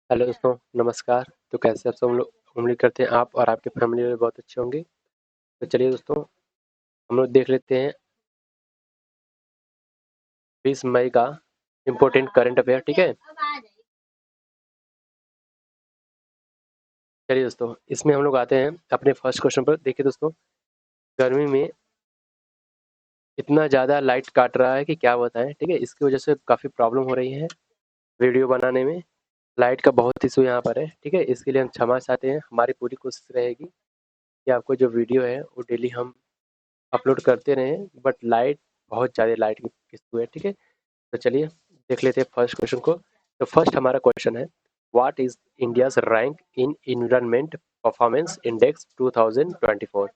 Hello दोस्तों, नमस्कार। तो कैसे आप सब लोग? उम्मीद करते हैं आप और आपके फैमिली में बहुत अच्छे होंगे। तो चलिए दोस्तों, हम लोग देख लेते हैं 20 मई का इम्पोर्टेंट करंट अफेयर। ठीक है, चलिए दोस्तों, इसमें हम लोग आते हैं अपने फर्स्ट क्वेश्चन पर। देखिए दोस्तों, गर्मी में इतना ज़्यादा लाइट काट रहा है कि क्या बताएं। ठीक है, इसकी वजह से काफ़ी प्रॉब्लम हो रही है वीडियो बनाने में। लाइट का बहुत इशू यहाँ पर है। ठीक है, इसके लिए हम क्षमा चाहते हैं। हमारी पूरी कोशिश रहेगी कि आपको जो वीडियो है वो डेली हम अपलोड करते रहें, बट लाइट बहुत ज़्यादा लाइट की इशू है। ठीक है, तो चलिए देख लेते हैं फर्स्ट क्वेश्चन को। तो फर्स्ट हमारा क्वेश्चन है, what is India's rank in environment performance index 2024।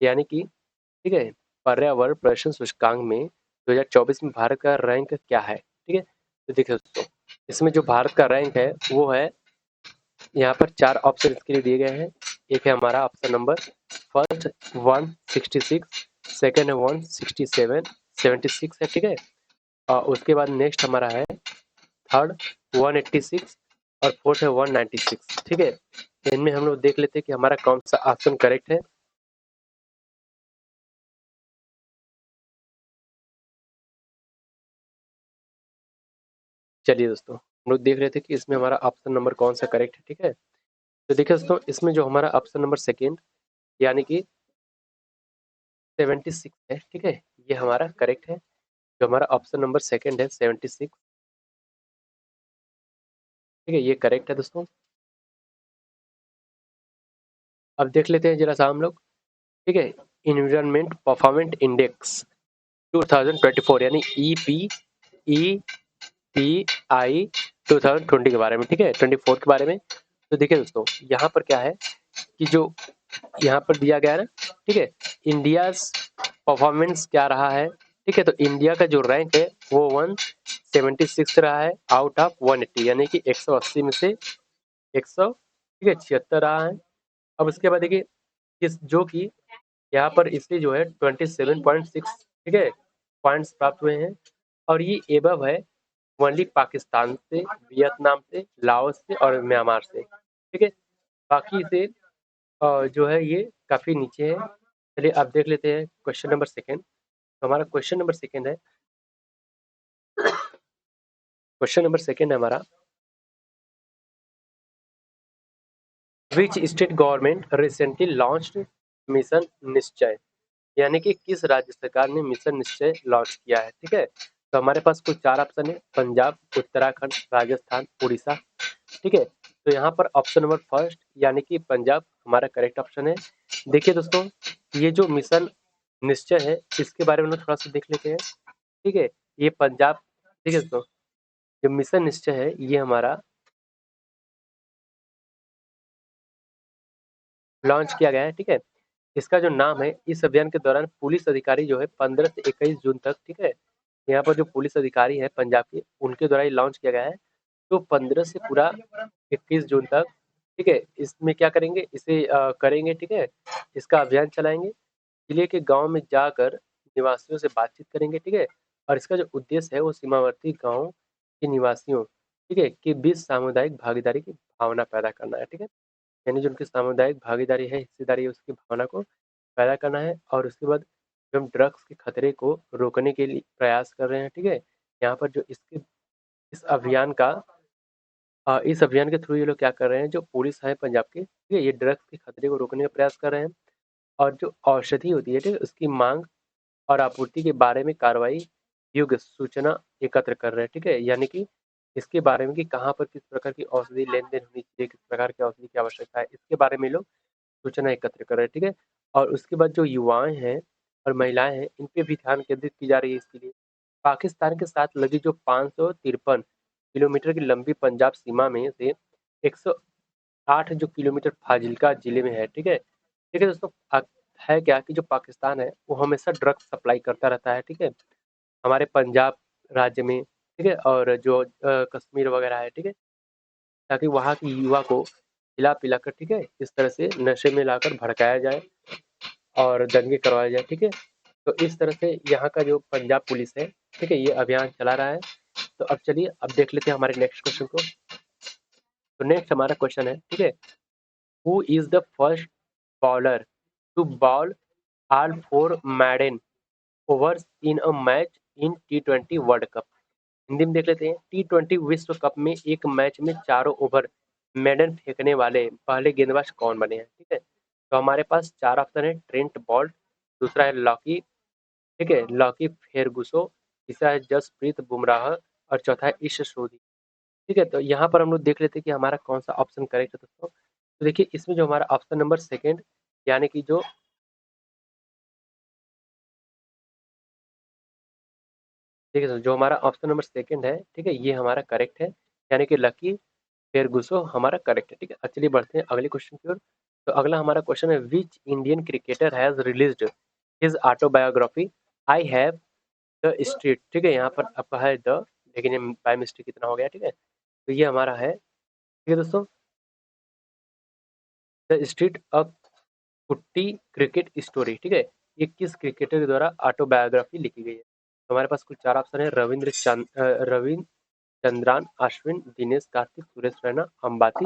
यानी कि ठीक है, पर्यावरण प्रदर्शन सूचकांक में 2024 में भारत का रैंक क्या है। ठीक है, तो देखिए दोस्तों, इसमें जो भारत का रैंक है वो है, यहाँ पर चार ऑप्शन इसके लिए दिए गए हैं। एक है हमारा ऑप्शन नंबर फर्स्ट 166, सेकेंड है 167, 76 है। ठीक है, और उसके बाद नेक्स्ट हमारा है थर्ड 186 और फोर्थ है 196। ठीक है, इनमें हम लोग देख लेते हैं कि हमारा कौन सा ऑप्शन करेक्ट है। चलिए दोस्तों, हम लोग देख रहे थे कि इसमें हमारा ऑप्शन नंबर कौन सा करेक्ट है। ठीक है, तो देखिए दोस्तों, इसमें जो हमारा ऑप्शन नंबर सेकेंड यानी कि 76 है। ठीक है, ये हमारा करेक्ट है। जो हमारा ऑप्शन नंबर सेकेंड है 76। ठीक है, ये करेक्ट है दोस्तों। अब देख लेते हैं जरा सा हम लोग। ठीक है, इन्वायरमेंट परफॉर्मेंस इंडेक्स 2024 यानी ई पी आई 2020 के बारे में। ठीक है, 24 के बारे में। तो देखिए दोस्तों, यहाँ पर क्या है कि जो यहाँ पर दिया गया है ना, ठीक है, इंडिया परफॉर्मेंस क्या रहा है। ठीक है, तो इंडिया का जो रैंक है वो 176 रहा है आउट ऑफ 180, यानी कि 180 में से 100, ठीक है, 76 रहा है। अब उसके बाद देखिए किस जो कि यहाँ पर इससे जो है 27.6, ठीक है, पॉइंट्स प्राप्त हुए हैं। और ये एबव है ओनली पाकिस्तान से, वियतनाम से, लाओस से और म्यांमार से। ठीक है, बाकी से जो है ये काफ़ी नीचे है। चलिए अब देख लेते हैं क्वेश्चन नंबर सेकेंड। तो हमारा क्वेश्चन नंबर सेकेंड है, क्वेश्चन नंबर सेकेंड है हमारा, which state government recently launched mission निश्चय। यानी कि किस राज्य सरकार ने मिशन निश्चय लॉन्च किया है। ठीक है, तो हमारे पास कुछ चार ऑप्शन है, पंजाब, उत्तराखंड, राजस्थान, उड़ीसा। ठीक है, तो यहाँ पर ऑप्शन नंबर फर्स्ट यानी कि पंजाब हमारा करेक्ट ऑप्शन है। देखिए दोस्तों, ये जो मिशन निश्चय है इसके बारे में हम थोड़ा सा देख लेते हैं। ठीक है, ये पंजाब, ठीक है दोस्तों, जो मिशन निश्चय है ये हमारा लॉन्च किया गया है। ठीक है, इसका जो नाम है, इस अभियान के दौरान पुलिस अधिकारी जो है 15 से 21 जून तक, ठीक है, यहाँ पर जो पुलिस अधिकारी है पंजाब के उनके द्वारा ये लॉन्च किया गया है। तो 15 से पूरा 21 जून तक, ठीक है, इसमें क्या करेंगे, इसे करेंगे। ठीक है, इसका अभियान चलाएंगे, जिले के गांव में जाकर निवासियों से बातचीत करेंगे। ठीक है, और इसका जो उद्देश्य है वो सीमावर्ती गांव के निवासियों, ठीक है, के बीच सामुदायिक भागीदारी की भावना पैदा करना है। ठीक है, यानी जो उनकी सामुदायिक भागीदारी है, हिस्सेदारी है, उसकी भावना को पैदा करना है। और उसके बाद जो हम ड्रग्स के खतरे को रोकने के लिए प्रयास कर रहे हैं। ठीक है, यहाँ पर जो इसके इस अभियान का इस अभियान के थ्रू ये लोग क्या कर रहे हैं, जो पुलिस है पंजाब की, ठीक है, ये ड्रग्स के खतरे को रोकने का प्रयास कर रहे हैं। और जो औषधि होती है, ठीक है, उसकी मांग और आपूर्ति के बारे में कार्रवाई युग सूचना एकत्र कर रहे हैं। ठीक है, यानी कि इसके बारे में कि कहाँ पर किस प्रकार की औषधि लेन देन होनी चाहिए, किस प्रकार की औषधि की आवश्यकता है, इसके बारे में लोग सूचना एकत्र कर रहे हैं। ठीक है, और उसके बाद जो युवाएं हैं और महिलाएं हैं इन पे भी ध्यान केंद्रित की जा रही है। इसके लिए पाकिस्तान के साथ लगी जो 553 किलोमीटर की लंबी पंजाब सीमा में से 108 जो किलोमीटर फाजिल्का जिले में है। ठीक है, ठीक है दोस्तों, है क्या कि जो पाकिस्तान है वो हमेशा ड्रग्स सप्लाई करता रहता है। ठीक है, हमारे पंजाब राज्य में, ठीक है, और जो कश्मीर वगैरह है। ठीक है, ताकि वहाँ की युवा को खिला पिलाकर, ठीक है, इस तरह से नशे में लाकर भड़काया जाए और दंगे करवाए जाए। ठीक है, तो इस तरह से यहाँ का जो पंजाब पुलिस है, ठीक है, ये अभियान चला रहा है। तो अब चलिए अब देख लेते हैं हमारे नेक्स्ट क्वेश्चन को। तो तो नेक्स्ट हमारा क्वेश्चन है, ठीक है, who is the first bowler to bowl all 4 maiden overs in a match in T20 world cup. Hindi में देख लेते हैं, T20 विश्व कप में एक मैच में चारों ओवर मेडन फेंकने वाले पहले गेंदबाज कौन बने हैं, ठीक है। तो हमारे पास चार ऑप्शन है, ट्रेंट बोल्ट, दूसरा है लॉकी, ठीक है, लॉकी फेरगुसो, तीसरा है जसप्रीत बुमराह और चौथा है ईश सोधी। ठीक है, तो यहाँ पर हम लोग देख लेते हैं कि हमारा कौन सा ऑप्शन करेक्ट है दोस्तों। तो देखिए इसमें जो हमारा ऑप्शन नंबर सेकंड, यानी कि जो ठीक है, जो हमारा ऑप्शन नंबर सेकंड है, ठीक है, ये हमारा करेक्ट है, यानी कि लकी फेरगुसो हमारा करेक्ट है। ठीक है, चलिए बढ़ते हैं अगले क्वेश्चन की ओर। तो अगला हमारा क्वेश्चन है, which Indian cricketer has released his autobiography I have the street. ठीक है, यहाँ पर आपका है द, लेकिन ये बाय मिस्टेक कितना हो गया, ठीक है, तो ये हमारा है, ठीक है दोस्तों, द स्ट्रीट अ कुट्टी क्रिकेट स्टोरी। ठीक है, ये किस क्रिकेटर के द्वारा ऑटोबायोग्राफी लिखी गई है। तो हमारे पास कुल चार ऑप्शन है, रविंद्र चंद्रान, अश्विन, दिनेश कार्तिक, सुरेश रैना, अंबाती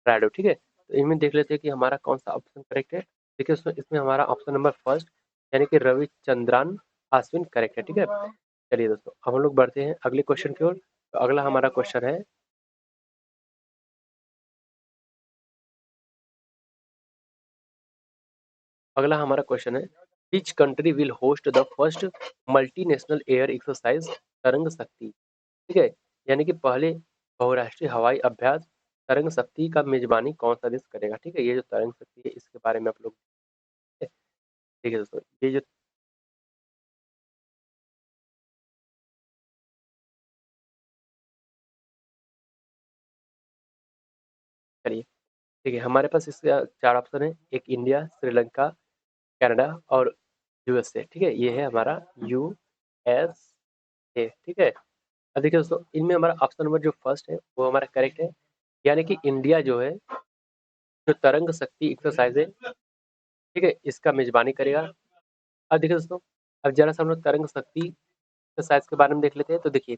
रायडू। ठीक है, तो इनमें देख लेते हैं कि हमारा कौन सा ऑप्शन करेक्ट है। देखिए दोस्तों, इसमें हमारा ऑप्शन नंबर फर्स्ट, यानी कि रविचंद्रन अश्विन करेक्ट है। ठीक है, चलिए दोस्तों अब हम लोग बढ़ते हैं अगले क्वेश्चन की ओर। तो अगला हमारा क्वेश्चन है, अगला हमारा क्वेश्चन है, which country will host the first multinational air exercise तरंग शक्ति। ठीक है, यानी कि पहले बहुराष्ट्रीय हवाई अभ्यास तरंग शक्ति का मेजबानी कौन सा देश करेगा। ठीक है, ये जो तरंग शक्ति है इसके बारे में आप लोग, ठीक है दोस्तों, ये जो, चलिए, ठीक है, हमारे पास इसके चार ऑप्शन है, एक इंडिया, श्रीलंका, कनाडा और यूएसए। ठीक है, ये है हमारा यूएसए। ठीक है, अब देखिए दोस्तों, इनमें हमारा ऑप्शन नंबर जो फर्स्ट है वो हमारा करेक्ट है, यानी कि इंडिया जो है, जो तरंग शक्ति एक्सरसाइज है, ठीक है, इसका मेजबानी करेगा। अब देखिए दोस्तों, अब जरा सा हम लोग तरंग शक्ति एक्सरसाइज के बारे में देख लेते हैं। तो देखिए,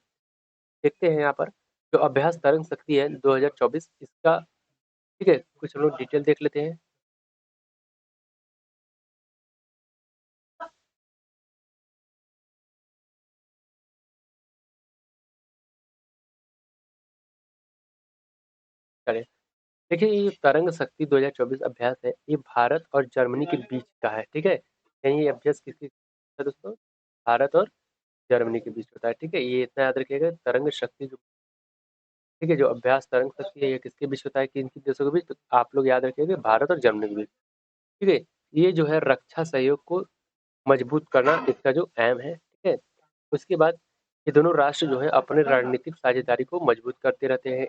देखते हैं यहाँ पर जो अभ्यास तरंग शक्ति है 2024, इसका, ठीक है, कुछ हम लोग डिटेल देख लेते हैं। चलिए, देखिए ये तरंग शक्ति 2024 अभ्यास है, ये भारत और जर्मनी के बीच का है। ठीक है, यानी ये अभ्यास किसके है दोस्तों, भारत और जर्मनी के बीच होता है। ठीक है, ये इतना याद रखिएगा, तरंग शक्ति जो, ठीक है, जो अभ्यास तरंग शक्ति है ये किसके बीच होता है, किन किन देशों के बीच, तो आप लोग याद रखिएगा भारत और जर्मनी के बीच। ठीक है, ये जो है रक्षा सहयोग को मजबूत करना इसका जो एम है। ठीक है, उसके बाद ये दोनों राष्ट्र जो है अपने रणनीतिक साझेदारी को मजबूत करते रहते हैं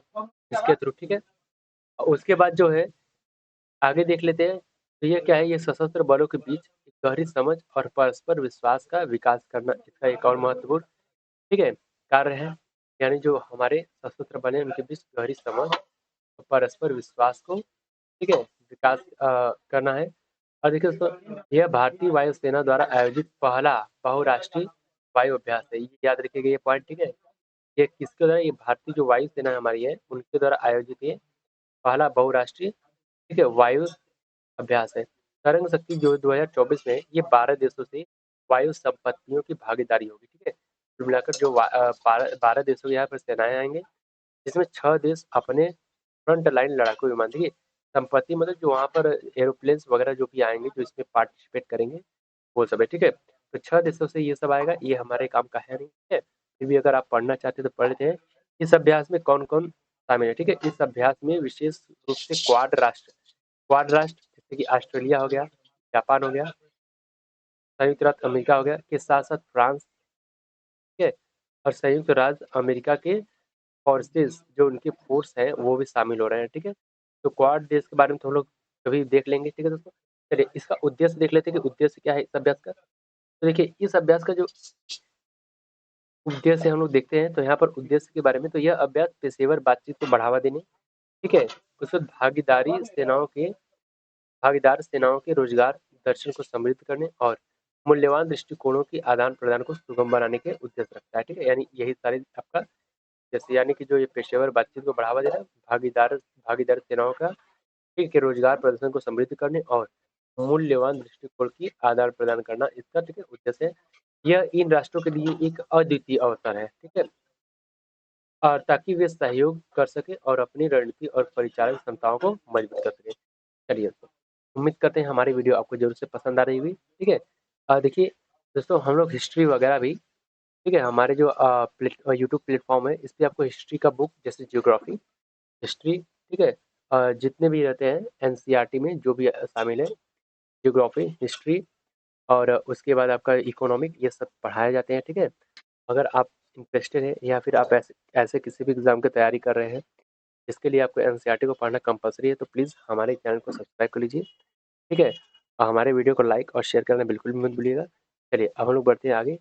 इसके थ्रू। ठीक है, और उसके बाद जो है आगे देख लेते हैं, तो ये क्या है, ये सशस्त्र बलों के बीच एक गहरी समझ और परस्पर विश्वास का विकास करना इसका एक और महत्वपूर्ण, ठीक है, कार्य है। यानी जो हमारे सशस्त्र बल हैं उनके बीच गहरी समझ और परस्पर विश्वास को, ठीक है, विकास करना है। और देखिए दोस्तों, यह भारतीय वायुसेना द्वारा आयोजित पहला बहुराष्ट्रीय वायु अभ्यास है, ये याद रखिएगा ये पॉइंट। ठीक है, ये किसके द्वारा, ये भारतीय जो वायुसेना हमारी है उनके द्वारा आयोजित ये पहला बहुराष्ट्रीय, ठीक है, वायु अभ्यास है। तरंग शक्ति जो 2024 में ये 12 देशों से वायु संपत्तियों की भागीदारी होगी। ठीक है, कुल मिलाकर जो 12 देशों के यहाँ पर सेनाएं आएंगे, जिसमें 6 देश अपने फ्रंट लाइन लड़ाकू विमान, देखिए संपत्ति मतलब जो वहाँ पर एरोप्लेन्स वगैरह जो भी आएंगे जो इसमें पार्टिसिपेट करेंगे वो सब है। ठीक है, तो 6 देशों से ये सब आएगा, ये हमारे काम का है नहीं। ठीक है, फिर भी अगर आप पढ़ना चाहते हैं तो पढ़ लेते हैं इस अभ्यास में कौन कौन शामिल है। ठीक है, इस अभ्यास में विशेष रूप से क्वाड राष्ट्र जैसे कि ऑस्ट्रेलिया हो गया, जापान हो गया, संयुक्त राज्य अमेरिका हो गया, के साथ साथ फ्रांस, ठीक है, और संयुक्त राज्य अमेरिका के फोर्सेस जो उनके फोर्स है वो भी शामिल हो रहे हैं। ठीक है, तो क्वाड देश के बारे में तो हम लोग कभी देख लेंगे। ठीक है दोस्तों, चलिए इसका उद्देश्य देख लेते हैं कि उद्देश्य क्या है इस अभ्यास का। तो देखिए इस अभ्यास का जो उद्देश्य हम लोग देखते हैं, तो यहाँ पर उद्देश्य के बारे में, तो यह अभ्यास पेशेवर बातचीत को बढ़ावा देने, ठीक है, उसमें भागीदार सेनाओं के रोजगार दर्शन को समृद्ध करने और मूल्यवान दृष्टिकोणों की आदान प्रदान को सुगम बनाने के उद्देश्य रखता है। ठीक है, यानी यही सारे आपका जैसे यानी कि जो ये पेशेवर बातचीत को बढ़ावा देना, भागीदार सेनाओं का ठीक है रोजगार प्रदर्शन को समृद्ध करने और मूल्यवान दृष्टिकोण की आदान प्रदान करना इसका ठीक है उद्देश्य है। यह इन राष्ट्रों के लिए एक अद्वितीय अवसर है, ठीक है, और ताकि वे सहयोग कर सके और अपनी रणनीति और परिचालन क्षमताओं को मजबूत कर सके। चलिए दोस्तों, उम्मीद करते हैं हमारी वीडियो आपको जरूर से पसंद आ रही होगी, ठीक है। देखिए दोस्तों, हम लोग हिस्ट्री वगैरह भी ठीक है हमारे जो यूट्यूब प्लेटफॉर्म है इस पे आपको हिस्ट्री का बुक जैसे जियोग्राफी, हिस्ट्री, ठीक है, जितने भी रहते हैं एनसीईआरटी में जो भी शामिल है, जियोग्राफी, हिस्ट्री और उसके बाद आपका इकोनॉमिक, ये सब पढ़ाए जाते हैं, ठीक है। अगर आप इंटरेस्टेड है या फिर आप ऐसे ऐसे किसी भी एग्जाम की तैयारी कर रहे हैं जिसके लिए आपको एनसीईआरटी को पढ़ना कंपलसरी है, तो प्लीज़ हमारे चैनल को सब्सक्राइब कर लीजिए, ठीक है, और हमारे वीडियो को लाइक और शेयर करना बिल्कुल भी मत भूलिएगा। चलिए अब हम लोग बढ़ते हैं आगे,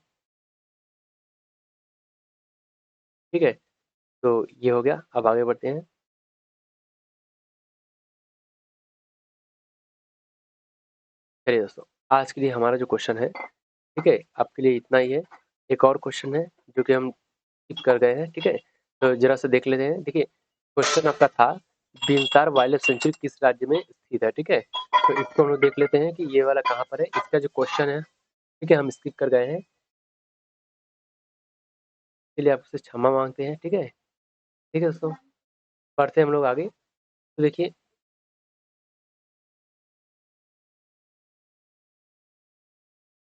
ठीक है। तो ये हो गया, अब आगे बढ़ते हैं। चलिए दोस्तों, आज के लिए हमारा जो क्वेश्चन है, ठीक है, आपके लिए इतना ही है। एक और क्वेश्चन है जो कि हम स्किप कर गए हैं, ठीक है, तो जरा से देख लेते हैं। देखिए क्वेश्चन आपका था बिनसार वाइल्ड लाइफ सेंचुरी किस राज्य में स्थित है, ठीक है, तो इसको हम लोग देख लेते हैं कि ये वाला कहाँ पर है। इसका जो क्वेश्चन है, ठीक है, हम स्किप कर गए हैं, इसलिए आपसे क्षमा मांगते हैं, ठीक है। ठीक है दोस्तों, बढ़ते हैं हम लोग आगे। तो देखिए,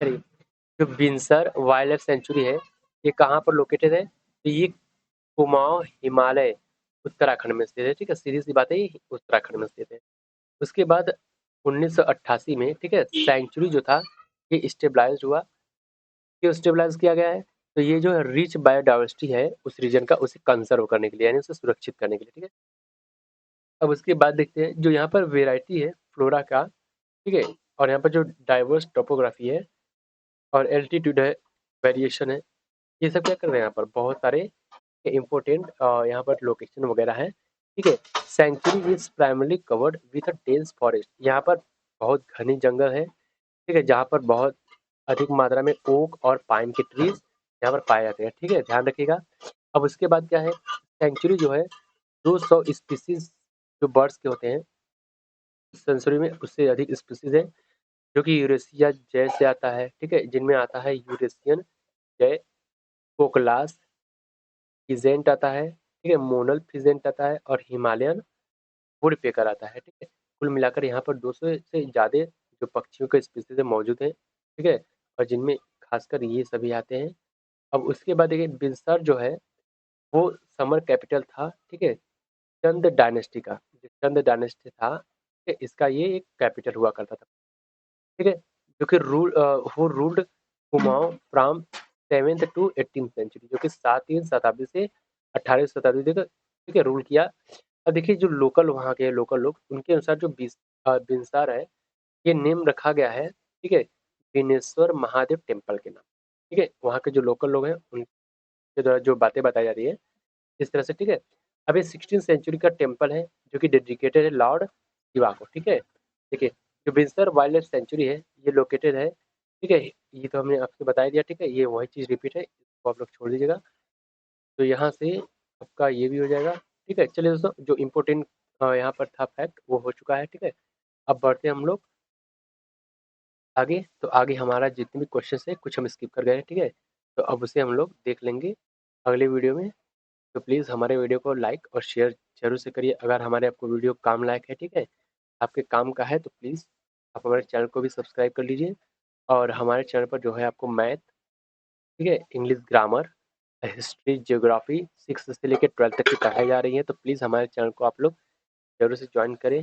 चलिए, जो बिनसर वाइल्ड लाइफ सेंचुरी है ये कहाँ पर लोकेटेड है, तो ये कुमाऊं हिमालय उत्तराखंड में स्थित है, ठीक है, सीधी सी बात है, ये उत्तराखंड में स्थित है। उसके बाद 1988 में, ठीक है, सेंचुरी जो था ये स्टेबलाइज हुआ, ये स्टेबलाइज किया गया है। तो ये जो है रिच बायोडाइवर्सिटी है उस रीजन का, उसे कंजर्व करने के लिए यानी उसे सुरक्षित करने के लिए, ठीक है। अब उसके बाद देखते हैं जो यहाँ पर वेराइटी है फ्लोरा का, ठीक है, और यहाँ पर जो डाइवर्स टोपोग्राफी है और एल्टीट्यूड है, वेरिएशन है, ये सब क्या कर रहे हैं, यहाँ पर बहुत सारे इम्पोर्टेंट यहाँ पर लोकेशन वगैरह है, ठीक है। Century is primarily covered with a dense forest, यहाँ पर बहुत घनी जंगल है, ठीक है, जहाँ पर बहुत अधिक मात्रा में ओक और पाइन के ट्रीज यहाँ पर पाए जाते हैं, ठीक है, ध्यान रखिएगा। अब उसके बाद क्या है, सेंचुरी जो है 200 स्पीसीज जो बर्ड्स के होते हैं सेंचुरी में, उससे अधिक स्पीसीज है जो कि यूरेशिया जय से आता है, ठीक है, जिनमें आता है यूरेशियन जय, कोकलास फिजेंट आता है, ठीक है, मोनल फिजेंट आता है और हिमालयन वुड पेकर आता है, ठीक है। कुल मिलाकर यहाँ पर 200 से ज़्यादा जो पक्षियों के स्पीसीज मौजूद हैं, ठीक है, और जिनमें खासकर ये सभी आते हैं। अब उसके बाद देखिए बिनसर जो है वो समर कैपिटल था, ठीक है, चंद डायनेस्टी का, जो चंद डायनेस्टी था, ठीक है, इसका ये एक कैपिटल हुआ करता था, ठीक है, जो कि वो ruled Kumaon from 7th to 18th century, जो कि 7वीं शताब्दी से 18वीं शताब्दी तक, ठीक है, रूल किया। अब देखिए जो लोकल वहाँ के लोकल लोग, उनके अनुसार जो बिनसार है ये नेम रखा गया है, ठीक है, बिनेश्वर महादेव टेम्पल के नाम, ठीक है, वहाँ के जो लोकल लोग हैं उनके द्वारा जो बातें बताई जा रही है इस तरह से, ठीक है। अब ये 16th सेंचुरी का टेम्पल है जो कि डेडिकेटेड है लॉर्ड शिवा को, ठीक है। देखिए जो बिनसर वाइल्ड लाइफ सेंचुरी है ये लोकेटेड है, ठीक है, ये तो हमने आपसे बता दिया, ठीक है, ये वही चीज़ रिपीट है, इसको आप लोग छोड़ दीजिएगा। तो यहाँ से आपका ये भी हो जाएगा, ठीक है। चलिए दोस्तों, जो इम्पोर्टेंट यहाँ पर था फैक्ट वो हो चुका है, ठीक है। अब बढ़ते हैं हम लोग आगे। तो आगे हमारा जितने भी क्वेश्चन है कुछ हम स्किप कर गए हैं, ठीक है, तो अब उसे हम लोग देख लेंगे अगले वीडियो में। तो प्लीज़ हमारे वीडियो को लाइक और शेयर जरूर से करिए अगर हमारे आपको वीडियो काम लायक है, ठीक है, आपके काम का है तो प्लीज़ आप हमारे चैनल को भी सब्सक्राइब कर लीजिए। और हमारे चैनल पर जो है आपको मैथ, ठीक है, इंग्लिश ग्रामर, हिस्ट्री, जियोग्राफी 6 से लेकर 12 तक की पढ़ाई जा रही है, तो प्लीज़ हमारे चैनल को आप लोग जरूर से ज्वाइन करें।